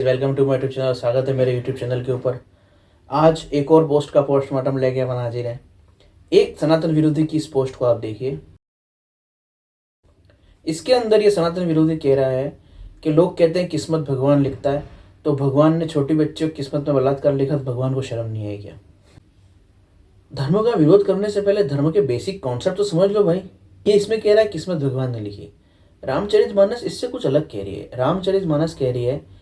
Welcome to my YouTube channel. स्वागत है मेरे यूट्यूब चैनल के ऊपर। आज एक और पोस्ट का पोस्टमार्टम लेके अपन हाजिर हैं। एक सनातन विरोधी की इस पोस्ट को आप देखिए। इसके अंदर ये सनातन विरोधी कह रहा है कि लोग कहते हैं किस्मत भगवान लिखता है, तो भगवान ने छोटी बच्ची को किस्मत में बलात्कार लिखा तो भगवान को शर्म नहीं आई क्या? धर्म का विरोध करने से पहले धर्म के बेसिक कॉन्सेप्ट तो समझ लो भाई। ये इसमें कह रहा है किस्मत भगवान ने लिखी। रामचरितमानस इससे कुछ अलग कह रही है। रामचरितमानस कह रही है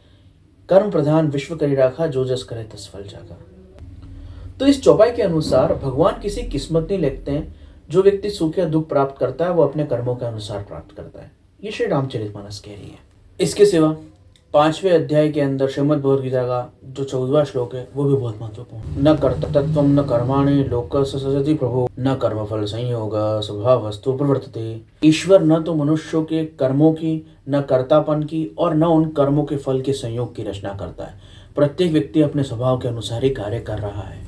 कर्म प्रधान विश्व करी राखा, जो जस करे तस फल जागा। तो इस चौपाई के अनुसार भगवान किसी किस्मत नहीं लिखते हैं। जो व्यक्ति सुख या दुख प्राप्त करता है वो अपने कर्मों के अनुसार प्राप्त करता है। ये श्री रामचरितमानस कह रही है। इसके सिवा 5वें अध्याय के अंदर श्रीमद् भगवद गीता का जो 14वां श्लोक है वो भी बहुत महत्वपूर्ण। न कर्तृत्व न कर्माणि लोक सजति प्रभु, न कर्मफल संयोग स्वभावस्तु प्रवर्तते। ईश्वर न तो मनुष्यों के कर्मों की, न कर्तापन की और न उन कर्मों के फल के संयोग की रचना करता है। प्रत्येक व्यक्ति अपने स्वभाव के अनुसार ही कार्य कर रहा है।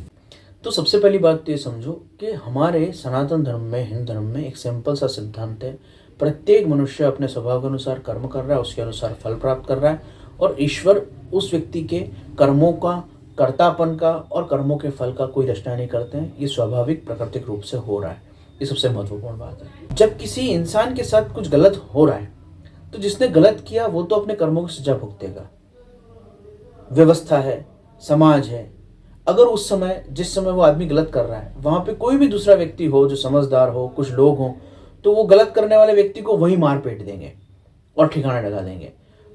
तो सबसे पहली बात तो ये समझो कि हमारे सनातन धर्म में, हिंदू धर्म में एक सिंपल सा सिद्धांत है। प्रत्येक मनुष्य अपने स्वभाव के अनुसार कर्म कर रहा है, उसके अनुसार फल प्राप्त कर रहा है और ईश्वर उस व्यक्ति के कर्मों का, कर्तापन का और कर्मों के फल का कोई रचना नहीं करते हैं। ये स्वाभाविक प्राकृतिक रूप से हो रहा है। ये सबसे महत्वपूर्ण बात है। जब किसी इंसान के साथ कुछ गलत हो रहा है तो जिसने गलत किया वो तो अपने कर्मों की सजा भुगतेगा। व्यवस्था है, समाज है। अगर उस समय, जिस समय वो आदमी गलत कर रहा है, वहां पे कोई भी दूसरा व्यक्ति हो जो समझदार हो, कुछ लोग हों, तो वो गलत करने वाले व्यक्ति को वही मार पीट देंगे और ठिकाना लगा देंगे।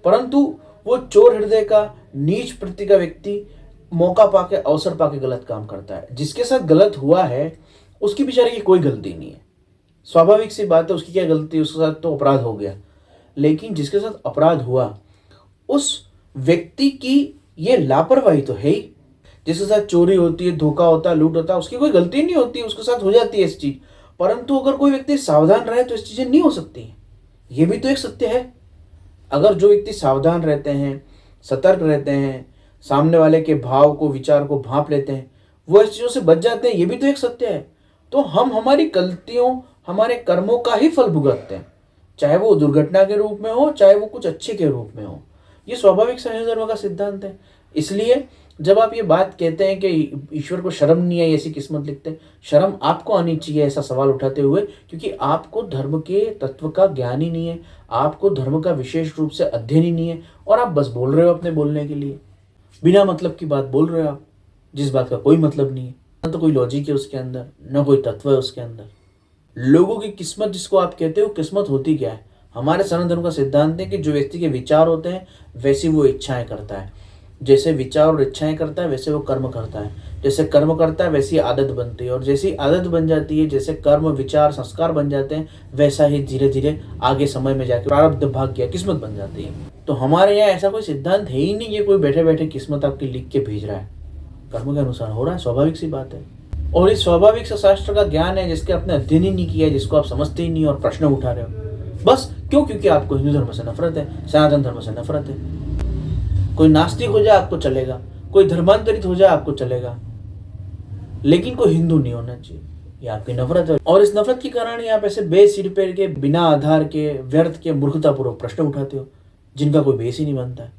परंतु वो चोर हृदय का, नीच प्रवृत्ति का व्यक्ति मौका पाके, अवसर पाके गलत काम करता है। जिसके साथ गलत हुआ है उसकी बेचारे की कोई गलती नहीं है। स्वाभाविक सी बात है, उसकी क्या गलती, उसके साथ तो अपराध हो गया। लेकिन जिसके साथ अपराध हुआ उस व्यक्ति की ये लापरवाही तो है ही। जिसके साथ चोरी होती है, धोखा होता है, लूट होता है, उसकी कोई गलती नहीं होती, उसके साथ हो जाती है इस चीज। परंतु अगर कोई व्यक्ति सावधान रहे तो इस चीजें नहीं हो सकती। ये भी तो एक सत्य है। अगर जो व्यक्ति सावधान रहते हैं, सतर्क रहते हैं, सामने वाले के भाव को, विचार को भांप लेते हैं, वो इस चीजों से बच जाते हैं। ये भी तो एक सत्य है। तो हम हमारी गलतियों, हमारे कर्मों का ही फल भुगतते हैं, चाहे वो दुर्घटना के रूप में हो, चाहे वो कुछ अच्छे के रूप में हो। ये स्वाभाविक हिंदू धर्म का सिद्धांत है। इसलिए जब आप ये बात कहते हैं कि ईश्वर को शर्म नहीं आई, ऐसी किस्मत लिखते हैं, शर्म आपको आनी चाहिए ऐसा सवाल उठाते हुए, क्योंकि आपको धर्म के तत्व का ज्ञान ही नहीं है, आपको धर्म का विशेष रूप से अध्ययन ही नहीं है और आप बस बोल रहे हो अपने बोलने के लिए। बिना मतलब की बात बोल रहे हो आप, जिस बात का कोई मतलब नहीं है। न तो कोई लॉजिक है उसके अंदर, न कोई तत्व है उसके अंदर। लोगों की किस्मत जिसको आप कहते हो, किस्मत होती क्या है? हमारे सनातन धर्म का सिद्धांत है कि जो व्यक्ति के विचार होते हैं वैसी वो इच्छाएं करता है। जैसे विचार और इच्छाएं करता है वैसे वो कर्म करता है। जैसे कर्म करता है वैसी आदत बनती है और जैसी आदत बन जाती है, जैसे कर्म, विचार, संस्कार बन जाते हैं, वैसा ही धीरे धीरे आगे समय में जाकर प्रारब्ध भाग्य, किस्मत बन जाती है। तो हमारे यहाँ ऐसा कोई सिद्धांत है ही नहीं, ये कोई बैठे बैठे किस्मत आपकी लिख के भेज रहा है। कर्म के अनुसार हो रहा है, स्वाभाविक सी बात है। और इस स्वाभाविक से शास्त्र का ज्ञान है जिसके आपने अध्ययन ही नहीं किया, जिसको आप समझते ही नहीं और प्रश्न उठा रहे हो। बस क्यों? क्योंकि आपको हिंदू धर्म से नफरत है, सनातन धर्म से नफरत है। कोई नास्तिक हो जाए आपको चलेगा, कोई धर्मांतरित हो जाए आपको चलेगा, लेकिन कोई हिंदू नहीं होना चाहिए। ये आपकी नफरत है। और इस नफरत के कारण ही आप ऐसे बेसिर पैर के, बिना आधार के, व्यर्थ के, मूर्खतापूर्वक प्रश्न उठाते हो जिनका कोई बेस ही नहीं बनता है।